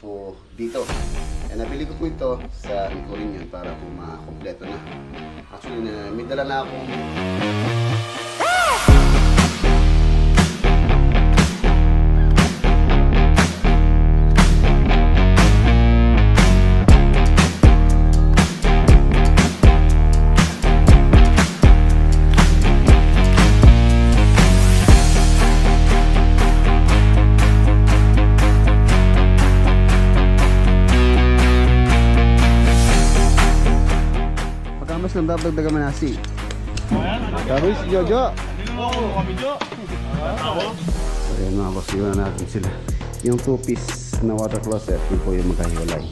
po dito. Nabili ko po ito sa Incorinyon para po makompleto na. Actually, may dala na akong ng dadagdagan mo nasi. Sabi si Jojo. Ayan mga boss, iwan na natin sila. Yung 2-piece na water closet, yun po yung magkahiwalay.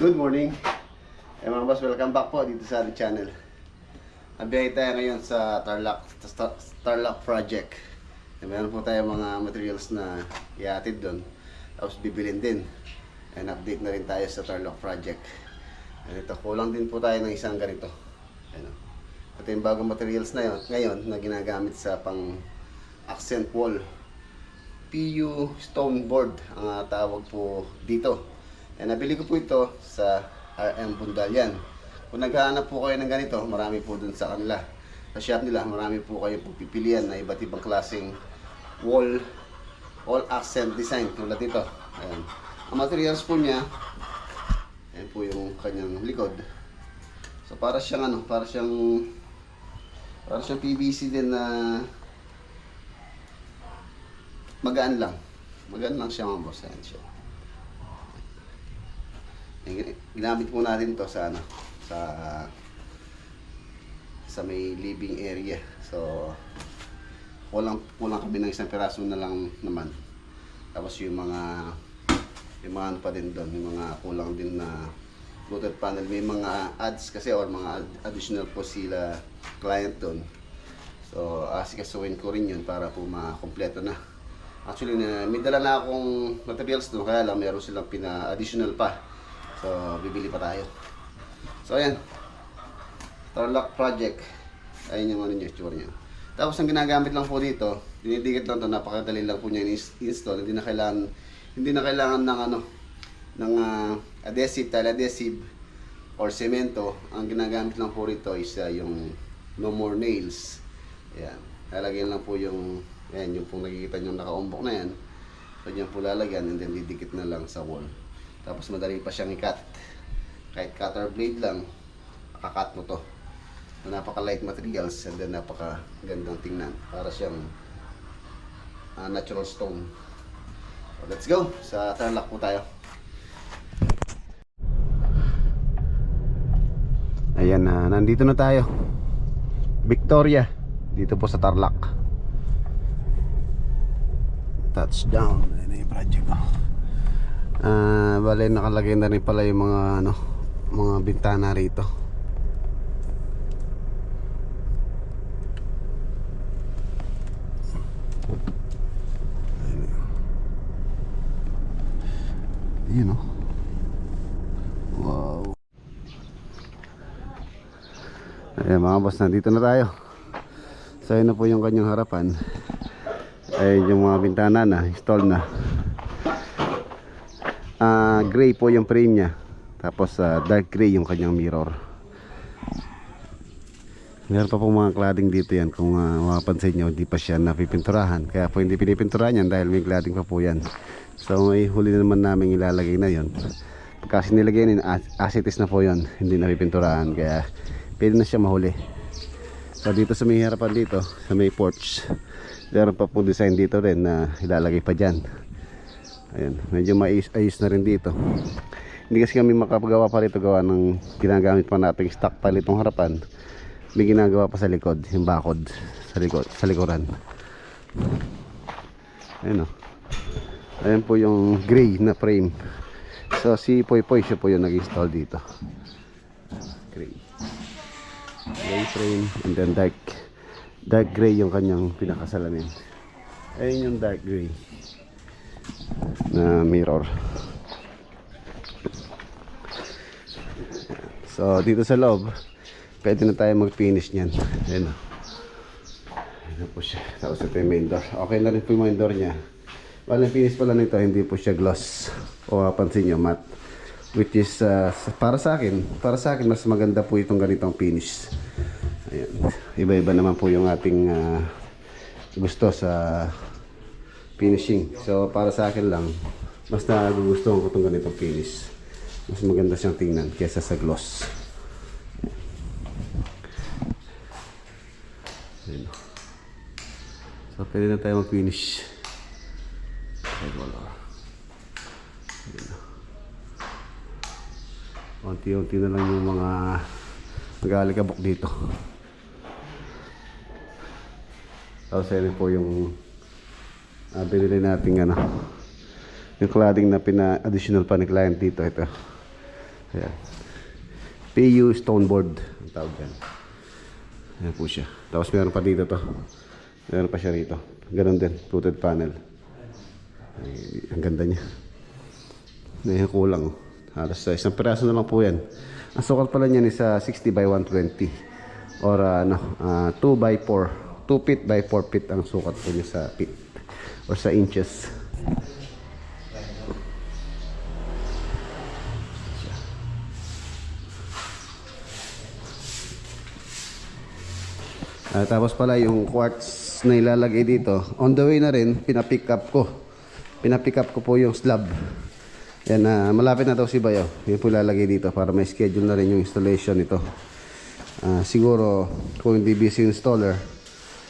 Good morning. Mga boss, welcome back po dito sa ating channel. Nabiyahe tayo ngayon sa Tarlac project. Meron po tayo mga materials na ihatid doon. Tapos bibilin din. And update na rin tayo sa Tarlac project. And ito, kulang din po tayo ng isang ganito. Ayan. Ito yung bagong materials na yun, ngayon na ginagamit sa pang accent wall. PU stone board ang tawag po dito. Nabili ko po ito sa RM Bundalian. Kung naghahanap po kayo ng ganito, marami po dun sa kanila. Sa shop nila, marami po kayo pipilian na iba't ibang klaseng wall accent design tulad ito. Ayan. Ang materials po niya, ayan po yung kanyang likod. So para siyang para siyang PVC din na magaan lang. Magaan lang siya mga boss. Ayan siya. Ginamit po natin to sa may living area. So kulang kami ng isang piraso na lang naman. Tapos yung mga ano pa din doon, yung mga kulang din na fluted panel, may mga ads kasi or mga additional po sila client doon. So asikasuhin ko rin yun para po makompleto na. Actually may dala na akong materials doon, kaya lang meron silang additional pa. So, bibili pa tayo. So, ayan. Tarlac project. Ayun yung ano niya, tsura niya. Tapos, ang ginagamit lang po dito, dinidikit lang ito, napakadali lang po niya install. Hindi na kailangan ng adhesive, tile adhesive, or semento. Ang ginagamit lang po rito is yung no more nails. Ayan. Lalagyan lang po yung, ayan, yung pong nakikita nyo nakaumbok na yan. So, dyan po lalagyan and then didikit na lang sa wall. Tapos madali pa siyang i-cut. Kahit cutter blade lang, makakat mo to. Napaka-light materials and then napaka-gandang tingnan. Para siyang natural stone. So let's go! Sa Tarlac po tayo. Ayan, nandito na tayo. Victoria. Dito po sa Tarlac. Touchdown. Ayan na yung project ko. Bale nakalagay na rin pala yung mga mga bintana rito. Yun wow. Ayan mga boss, nandito na tayo. So yun na po yung kanyang harapan. Ayun yung mga bintana na install na. Gray po yung frame nya. Tapos dark gray yung kanyang mirror. Meron pa po mga cladding dito yan. Kung mapapansin nyo, hindi pa siya napipinturahan. Kaya po hindi pinipinturahan yan dahil may cladding pa po yan. So may huli na naman namin ilalagay na yon. Kasi nilagay yun, as it is na po yun. Hindi napipinturahan. Kaya pwede na siya mahuli. So dito sa may harapan dito, sa may porch, meron pa po design dito rin na ilalagay pa dyan. Ayan, medyo ayos na rin dito. Hindi kasi kami makapagawa pa rito gawa ng ginagamit pa natin stock pile itong harapan. May ginagawa pa sa likod, yung bakod sa likuran. Ayan o. Ayan po yung gray na frame. So si Poy Poy siya po yung nag-install dito. Gray frame and then dark gray yung kanyang pinakasalamin. Ayun yung dark gray na mirror. So dito sa loob pwede na tayo mag-finish niyan. Ayun o. Ayun po siya. Tapos ito yung main door. Okay na rin po yung main door niya. Walang finish pala nito, hindi po siya gloss. O pansin nyo, matte. Which is para sa akin mas maganda po itong ganitong finish. Ayan. Iba-iba naman po yung ating gusto sa finishing. So para sa akin lang, mas nagugustuhan ko itong ganitong finish. Mas maganda siyang tingnan kaysa sa gloss. Ayan. So pwede na tayo mag-finish. Unti-unti na lang yung mga mag-aalikabok dito. Tapos ayun po yung binili natin yung cladding na additional pa ni client dito. Ito. Ayan. PU stone board ang tawag yan. Ayan po siya. Tapos meron pa dito to. Meron pa siya rito. Ganon din, fluted panel. Ay, ang ganda niya. May kulang. Halos isang piraso na lang po yan. Ang sukat pala niyan is 60 by 120 or 2 by 4, 2 feet by 4 feet ang sukat po niya sa feet or sa inches. Tapos pala yung quartz na ilalagay dito, on the way na rin pinapick up ko po yung slab. Yan, malapit na daw si Bayaw. Yan po ilalagay dito para may schedule na rin yung installation nito. Siguro kung hindi busy yung installer,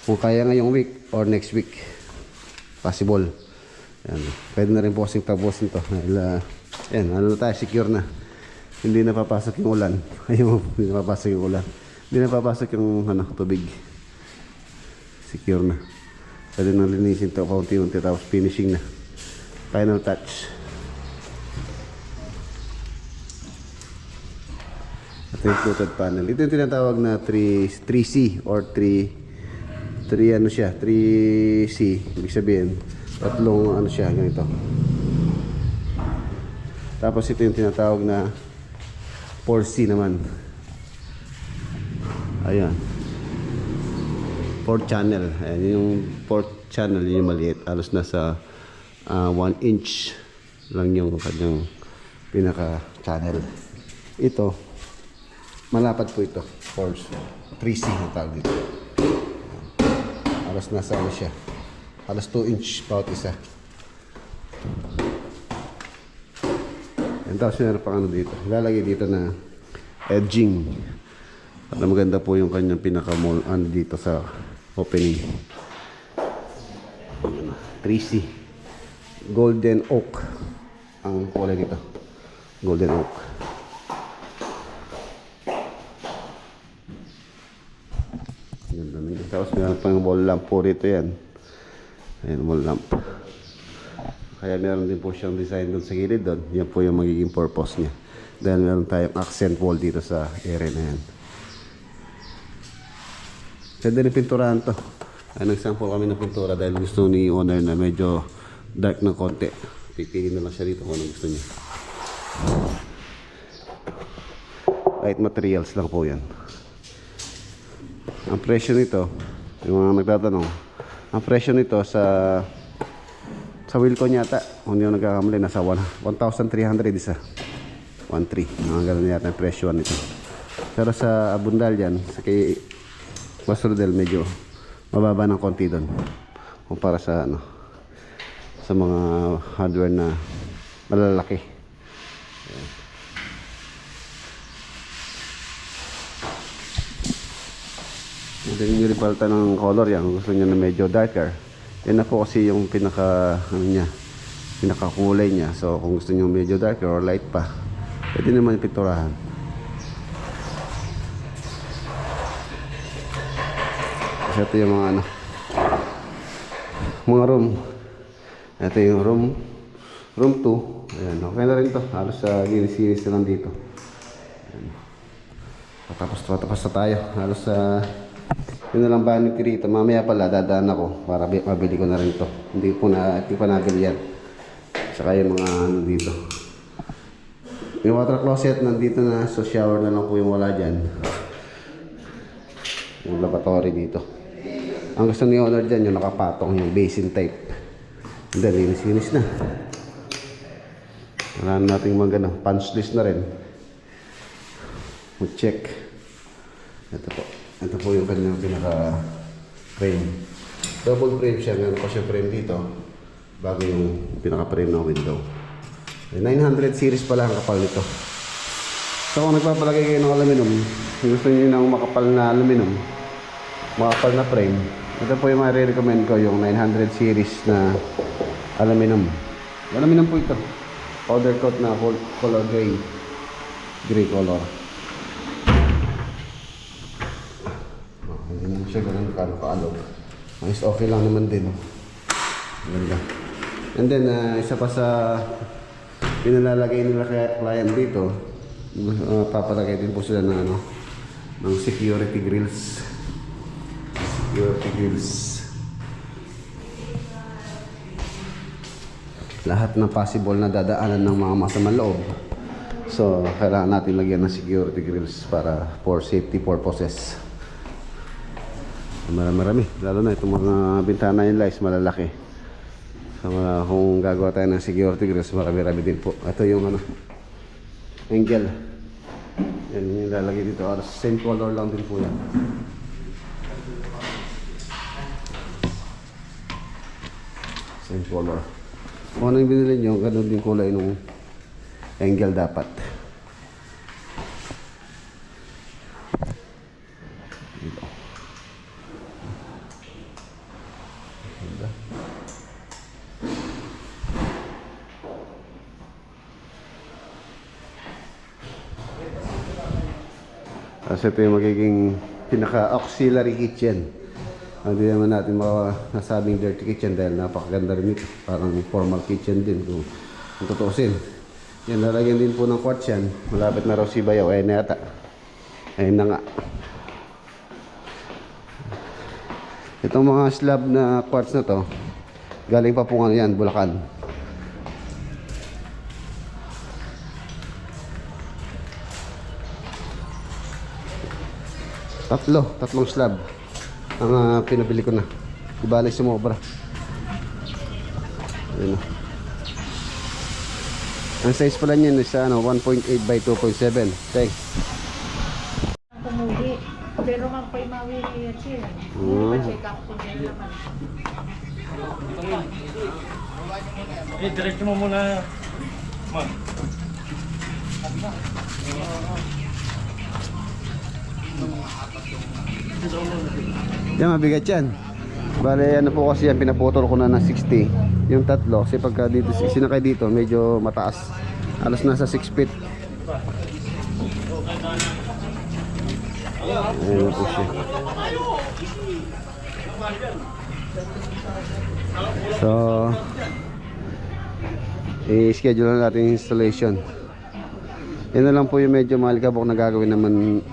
kung kaya ngayong week or next week, possible. Yan, pwede na rin po kasing tapusin to. Yan, ano na tayo, secure na. Hindi na papasok yung ulan. Ayun, hindi na papasok yung ulan. Hindi na papasok yung tubig. Secure na. Pwede nang linisin to kaunti-unti tapos finishing na. Final touch. Ito yung fluted panel. Ito yung tinatawag na 3C or 3 3C. Ibig sabihin, tatlong siya, ganito. Tapos ito yung tinatawag na 4C naman. Ayan. 4 channel. Ayan, yung 4 channel, yung maliit. Alos nasa 1 inch lang yung kanyang pinaka channel. Ito, malapad po ito. 3C na tawag dito. Alos nasa siya. Alos 2 inch bawat isa. Yan, tapos meron pang dito. Ilalagay dito na edging. Para maganda po yung kanyang pinaka-mall dito sa opening. 3C. Golden oak ang kulay dito. Golden oak. Ganda na yun. Tapos meron pang wall lamp po rito yan. Ayan, wall lamp. Kaya meron din po siyang design doon sa gilid doon. Yan po yung magiging purpose niya. Dahil meron tayong accent wall dito sa area na yan. Pwede rin pinturahan to. Nag-sample kami ng pintura dahil gusto ni owner na medyo dark ng konti. Pipili na lang siya dito kung ano gusto niya. Light materials lang po yan. Ang presyo nito, yung mga nagtatanong, ang presyo nito sa Wilcon yata, kung hindi ako nagkakamali, nasa 1,300 isa. 1,300. Mga ganun yata ang presyo nito. Pero sa Abundal yan, sa kay Mas Rodel, medyo mababa ng konti doon kumpara sa sa mga hardware na malalaki. Ayan. Hindi nyo rin palta ng color yan. Gusto nyo na medyo darker. Yan na po kasi yung pinaka kulay niya. So kung gusto nyo medyo darker or light pa, pwede naman ipinturahan. Kasi ito yung mga mga room. Ito yung room 2. Ayan, okay na rin to. Halos ginis-ginis na lang dito. Ayan. Tapos na tayo. Halos Yun na lang vanity rito. Mamaya pala dadaan ako para mabili ko na rin to. Hindi pa nabili yan. Saka yung mga ano dito. Yung water closet nandito na. So shower na lang po yung wala dyan. Yung lavatory dito. Ang gusto ni owner dyan yung nakapatong yung basin type. Hindi, linis na. Wala nating magano. Punch list na rin. Check. Ito po. Ito po yung kanyang pinaka frame. Double frame siya. Meron pa siya frame dito. Bago yung pinaka frame ng window. 900 series pala ang kapal nito. So kung nagpapalagay kayo ng aluminum, gusto niyo ng makapal na aluminum, makapal na frame, ito po yung ma-recommend ko, yung 900 series na aluminum. Aluminum po ito. Powder coat na color gray. Gray color. Hindi naman siya ganun kaalog. Mas okay lang naman din. Ganda. And then, isa pa sa pinalalagay nila kaya client dito, papalagay din po sila ng ng security grills. Security grills. Lahat ng possible na dadaanan ng mga masamang loob. So, kailangan natin lagyan ng security grills para for safety purposes. Marami. Lalo na itong mga bintana yung lights malalaki. So, kung gagawa tayo ng security grills, marami din po. Ito yung angle. Yan yung lalagay dito. Same color lang din po yan. Same color. Kung ano yung binili nyo, ganun din kulay nung angle dapat. Kasi ito yung magiging pinaka-auxiliary kitchen. Hindi naman natin masabing dirty kitchen dahil napakaganda rin ito. Parang formal kitchen din kung tutuusin. Yan, lalagyan din po ng quartz yan. Malapit na raw si Bayaw. Ayun na yata. Ayun na nga. Itong mga slab na quartz na to, galing pa po nga yan, Bulacan. Tatlong slab ang pinabili ko na. Ibalik sumobra. Ayun. Ang size pala niyan is 1.8 by 2.7. Thanks. Pumuhi. Pero man pa'y mawili yan siya. Check up ko niya naman. Diretso mo muna, ma'am. Yan, mabigat yan. Bale, ano po kasi yan, pinaputol ko na ng 60. Yung tatlo, kasi pagka dito, sinakay dito, medyo mataas. Halos nasa 6 feet. Ayan po siya. So, i-schedule na natin yung installation. Yan na lang po yung medyo malikabok na gagawin naman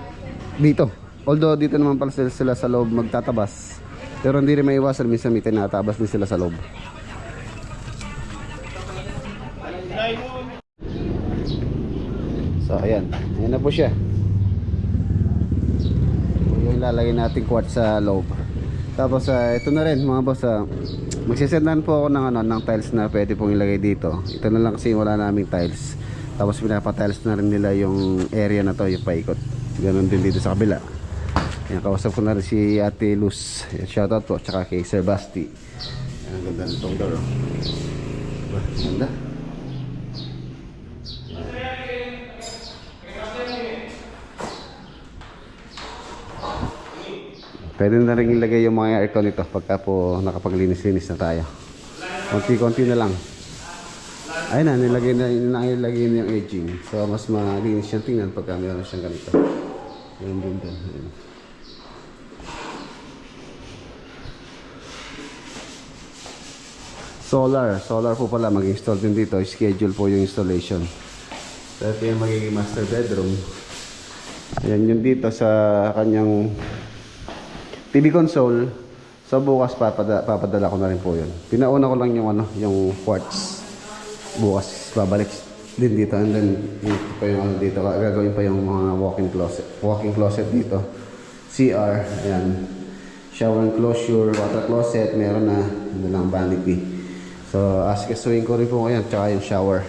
dito. Although dito naman pala sila sa loob magtatabas, pero hindi rin maiwasan, minsan may tinatabas din sila sa loob. So ayan, ayan na po siya. Yung ilalagay natin quartz sa loob. Tapos ito na rin mga boss, magsisendan po ako ng tiles na pwede pong ilagay dito. Ito na lang kasi wala naming tiles. Tapos pinapa-tiles na rin nila yung area na to, yung paikot. Ganon din dito sa kabila. Yan, kausap ko na rin si Ate Luz. Shoutout po, tsaka kay Sir Basti. Yan, ang ganda nitong door. Ganda. Pwede na rin ilagay yung mga aircon nito pagka po nakapaglinis-linis na tayo. Konti-konti na lang. Ayun na, nilagay na yung edging. So mas malinis siyang tingnan pagka meron siyang ganito. Yun din doon. Solar po pala mag-install din dito. Schedule po yung installation. So ito yung magiging master bedroom. Ayan yung dito sa kanyang TV console. So bukas papadala ko na rin po yun. Pinauna ko lang yung yung quartz. Bukas babalik din dito, and then dito pa yung dito, gagawin pa yung mga walk-in closet dito. CR, ayan. Shower enclosure, water closet, meron na. Ano lang, vanity. So asikasuhin ko rin po ngayon, tsaka yung shower.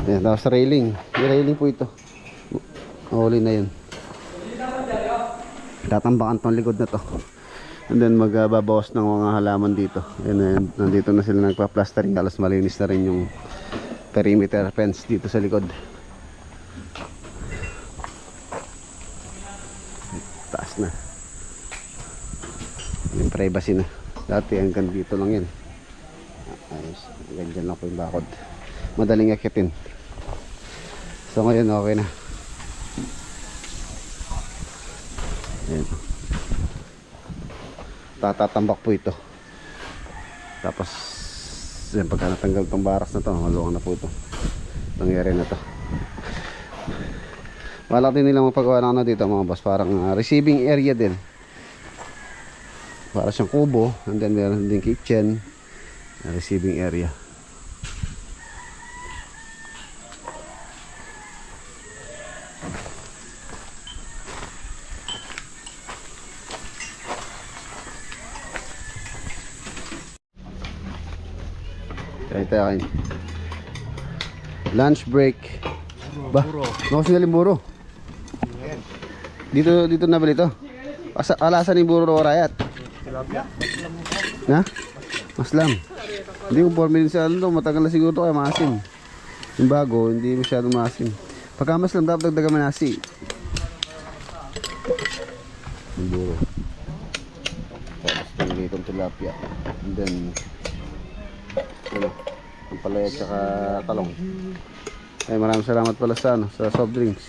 Ayan, tapos railing. May railing po ito. Huli na yun. Tatambakan tong likod na to. And then magbabawas ng mga halaman dito. Ayan, nandito na sila nagpa-plastering. Halos malinis na rin yung perimeter fence dito sa likod. Taas na. Yung privacy na. Dati hanggang dito lang yan. Ayos. Ganyan lang po yung bakod. Madaling akitin. So ngayon okay na. Ayan. Tatatambak po ito. Tapos yan, pagka natanggal itong baras na to, maluwang na po ito. Nangyari na to. Malaki din nilang magpagawa na dito mga boss. Parang receiving area din. Para siyang kubo. And then meron din kitchen. Receiving area. Tayo. Lunch break. Ba? Nakos nga buro. Dito nabili ito. Alasan ni buro rayat. Na? Maslam. Hindi ko formula sa ano, matagal na siguro kaya maasim. Yung bago, hindi masyadong maasim. Pagka maslam, dapat dagdagan mo nasi. Yung buro. Tapos dito yung tilapia. And then ang palaya at saka talong. Ay, maraming salamat pala sa sa soft drinks.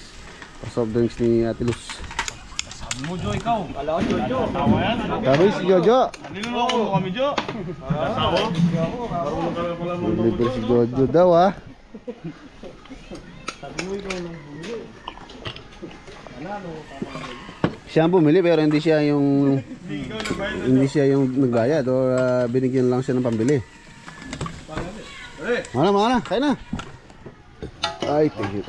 Soft drinks ni Ate Luz. Sabi mo, Jo, ikaw. Alam ko, Jojo. Tawa yan. Sabi si Jojo. Niloloko mo kami, Jo. Tawa? Marunong ka na pala mo. Libre si Jojo daw ah. Sabi mo, ikaw nung bumili. Siya ang bumili pero hindi siya yung nagbayad o binigyan lang siya ng pambili. Mana, kain na. Ay, thank you.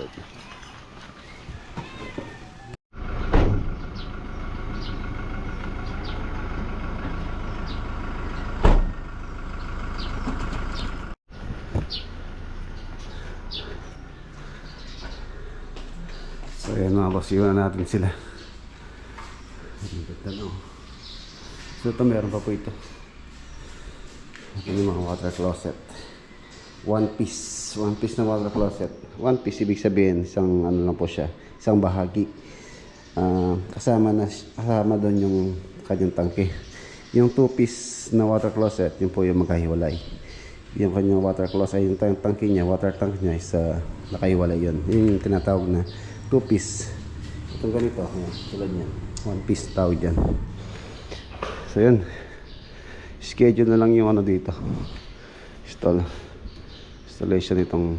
So ayan mga boss, iwan natin sila. So ito meron pa po ito. Ito yung mga water closet. One piece na water closet. One piece ibig sabihin isang ano lang po siya, isang bahagi. Kasama doon yung kanyang tangke. Yung two piece na water closet, yun po yung magkahiwalay. Yung kanyang water closet, yung tangke niya, water tank niya is nakahiwalay yun. Yun yung tinatawag na two piece. Itong ganito, yan, tulad yan. One piece tawag dyan. So yun, schedule na lang yung ano dito. Installation itong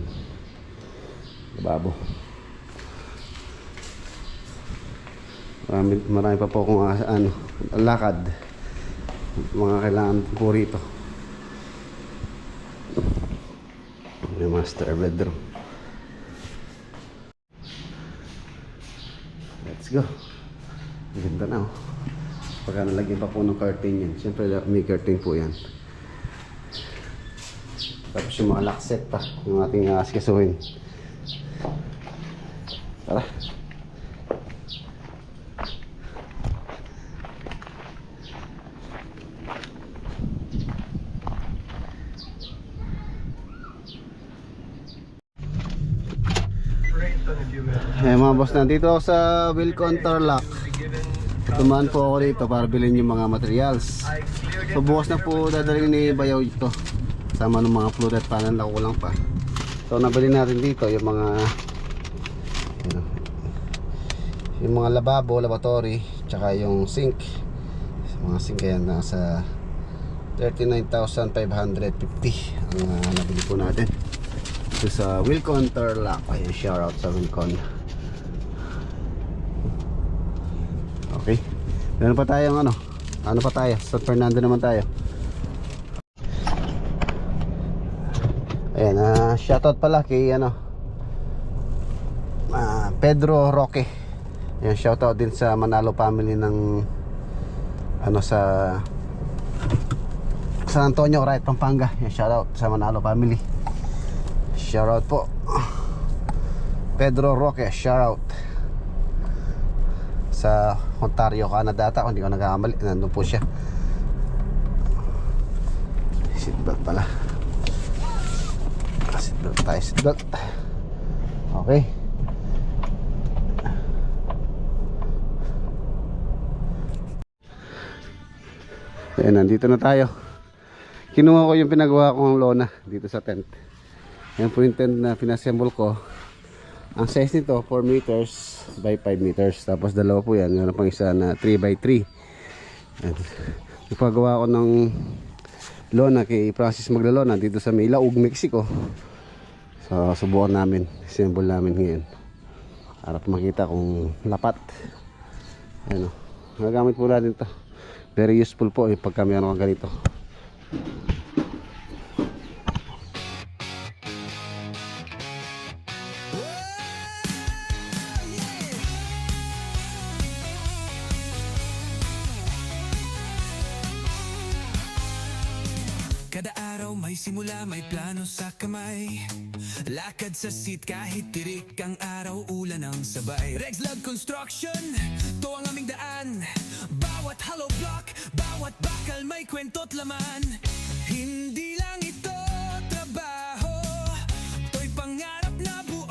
lababo. Marami pa po kung lakad. Mga kailangan po rito. Yung master bedroom. Let's go. Ganda na oh. Pagka nalagyan pa po ng curtain yan. Siyempre may curtain po yan. Tapos yung mga lock set pa yung ating asikasuhin. Tara. Eh mga boss, nandito ako sa Wilcon Tarlac. Tumaan po ako dito para bilhin yung mga materials. So bukas na po dadaling ni Bayaw ito. Sama ng mga flooded panel na kulang pa. So nabili natin dito yung mga lababo, lavatory, tsaka yung sink. mga singkayan nasa 39,550 ang nabili po natin. Ito sa Wilcon Tarlac. Ayun, shoutout sa Wilcon. Okay, meron pa tayong ano pa tayo, San Fernando naman tayo. Ayan, shoutout pala kay Pedro Roque. Ayan, shoutout din sa Manalo family ng sa San Antonio, right, Pampanga. Ayan, shoutout sa Manalo family. Shoutout po Pedro Roque, shoutout sa Ontario, Canada ata, kung hindi ko nagkakamali. Nandun po siya. Seatbelt pala. Seatbelt tayo, seatbelt. Okay. Ayan, nandito na tayo. Kinuha ko yung pinagawa kong lona dito sa tent. Ayan po yung tent na pinassemble ko. Ang size nito 4 meters by 5 meters. Tapos dalawa po yan. Meron pang isa na 3 by 3. Nagpagawa ko ng lona kay Francis Maglalona dito sa Ilaug, Mexico. So subukan namin, assemble namin ngayon para makita kung lapat. Ano, magagamit po natin to. Very useful po pagka mayroon kang ganito. Kada araw may simula, may plano sa kamay. Lakad sa seat kahit tirik ang araw, ulan ang sabay. Rexlog Construction, to ang aming daan. Bawat hollow block, bawat bakal may kwento't laman. Hindi lang ito trabaho, to'y pangarap na buo.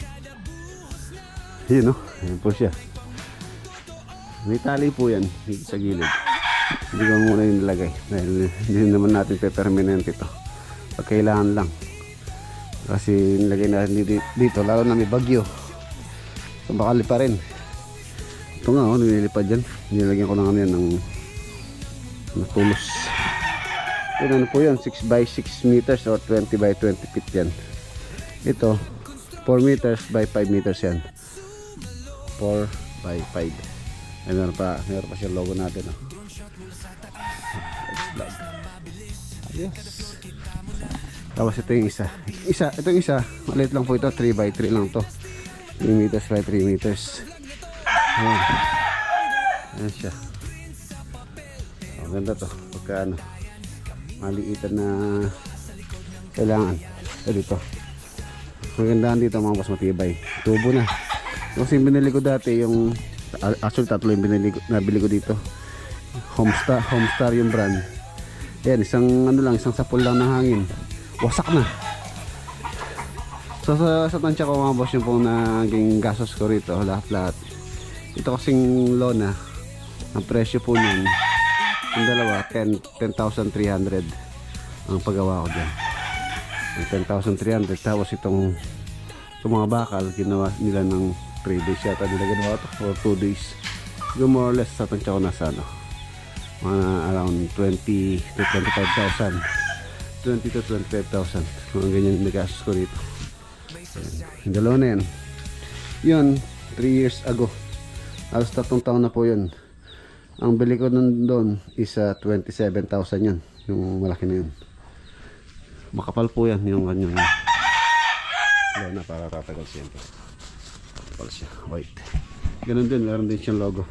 Kada buhos na Yun ayan po siya. May tali po yan dito sa gilid. Hindi ko muna yung nilagay dahil hindi naman natin pe-permanent ito. Pag kailangan lang. Kasi nilagay natin dito lalo na may bagyo. So baka lipa rin. Ito nga nililipad dyan. Nilagyan ko lang yan ng tulos. Ito ano po yun, 6 by 6 meters or 20 by 20 feet yan. Ito 4 meters by 5 meters yan. 4 by 5. Meron pa siya logo natin. Yes. Tapos ito yung isa. Itong isa, maliit lang po ito, 3 by 3 lang to. 3 meters by 3 meters. Ayan. Ayan siya. Ganda to. Pagka maliitan na kailangan. Ito dito. Magandaan dito mga mas matibay. Tubo na. Kasi yung binili ko dati yung actually tatlo yung nabili ko dito. Homestar yung brand. Yan, isang sapul lang ng hangin. Wasak na. So sa tansya ko mga boss, yung pong naging gastos ko rito, lahat. Ito kasing lona, ang presyo po niyan, yung dalawa, 10,300 ang paggawa ko dyan. 10,300. Tapos itong mga bakal, ginawa nila ng 3 days yata nila ginawa ito, or 2 days. Yung more or less sa tansya ko nasa mga around 20 to 25,000. 20 to 25,000. Mga ganyan nagastos ko dito. Yung dalawa na yan. Yun, 3 years ago. Alas 3 taon na po yun. Ang bili ko doon is 27,000 yun. Yung malaki na yun. Makapal po yan. Yung kanyang lona para tatagal siyempre. Makapal siya. White. Ganun din. Meron din siyang logo.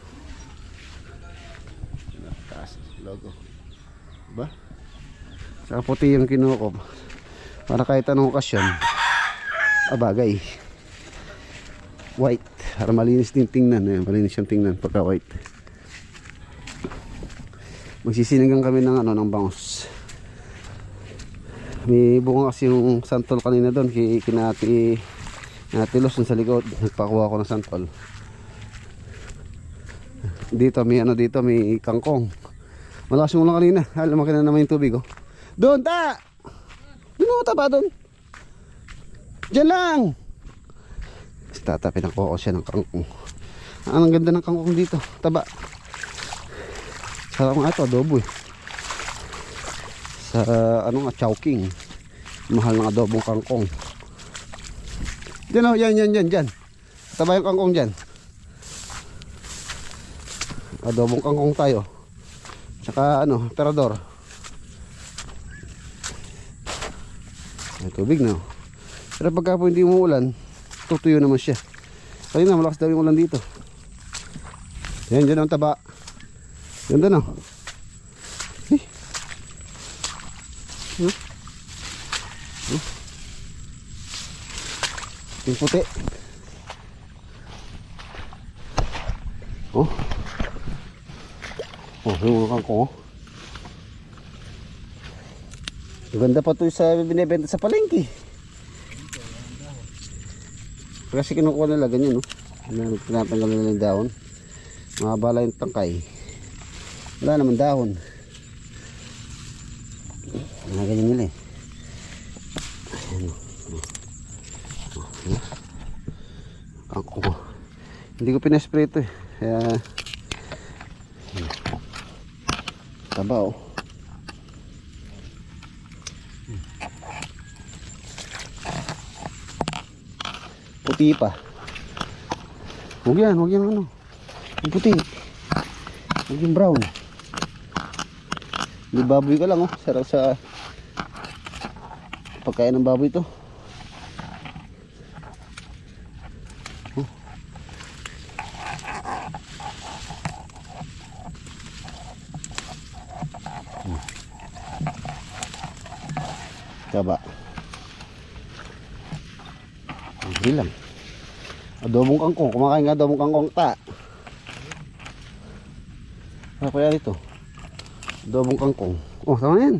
Logo. Diba? Saka puti yung kinuha ko. Para kahit anong okasyon. Bagay. White. Para malinis din tingnan. Malinis yung tingnan pagka white. Magsisinigang kami ng ng bangus. May bunga kasi yung santol kanina doon. Kinatilos sa likod. Nagpakuha ko ng santol. Dito may kangkong. Malakas yung ulan kanina. Lumaki na naman yung tubig. Doon ta! Doon ta ba doon? Diyan lang! Tatapin ako siya ng kangkong. Ang ganda ng kangkong dito. Taba. Sarap nga ito, adobo eh. Sa ano nga, Chowking. Mahal ng adobong kangkong. Diyan o, yan. Taba yung kangkong dyan. Adobong kangkong tayo. Tsaka ano, terador. May tubig na. Pero pagka po hindi umuulan, tutuyo naman siya. Kaya na, malakas daw yung ulan dito. Yan, dyan ang taba. Yan doon o. Yung puti. Oh, yung mga kangkong oh. Ganda pa ito sa binibenta sa palengke. Kasi kinukuha nila ganyan no. Tinatanggal nila yung dahon. Mabala yung tangkay. Wala naman dahon. Ganyan nila eh. Ayan o. Kangkong. Hindi ko pinaspray ito eh. Kaya taba oh. Puti pa. Huwag yan ano. Yung puti. Huwag yung brown. Hindi baboy ka lang oh. Sarap sa pagkain ng baboy ito. Taba. Hindi lang. Adobong kangkong. Kumakain nga adobong kangkong ta. Ano kaya ito? Adobong kangkong. Oh, tama yan.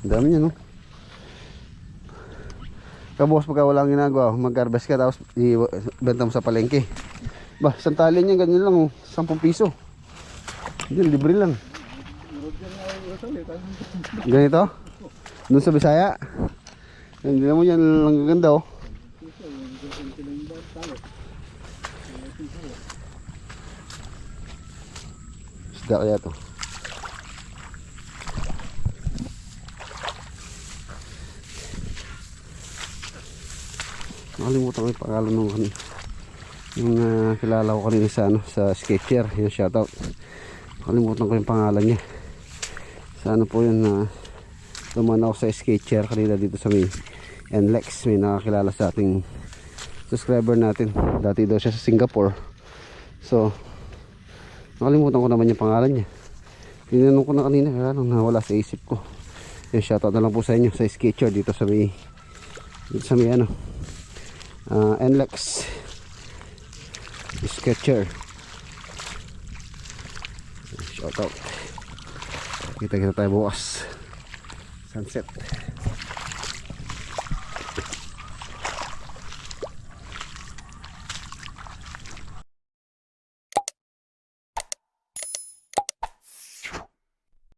Dami niya no. Kabos pagka walang ginagawa, mag-harvest ka tapos ibenta mo sa palengke. Ba, isang tali niya ganyan lang oh. 10 piso. Hindi, libre lang. Ganito? Doon sa Bisaya? Hindi mo yan lang ganda oh. Isda kaya to. Nakalimutan ko yung pangalan nung kanina. Yung kilala ko kanina sa, sa sketcher. Yung shoutout. Nakalimutan ko yung pangalan niya. Sa ano po yun dumaan ako sa sketcher kanina dito sa may NLEX. May nakakilala sa ating subscriber natin. Dati daw siya sa Singapore. So nakalimutan ko naman yung pangalan niya. Tinanong ko na kanina kaya nung nawala sa isip ko. Yung shoutout na lang po sa inyo sa sketcher dito sa may ano NLEX sketcher. Shoutout. Kita tayo bukas sunset.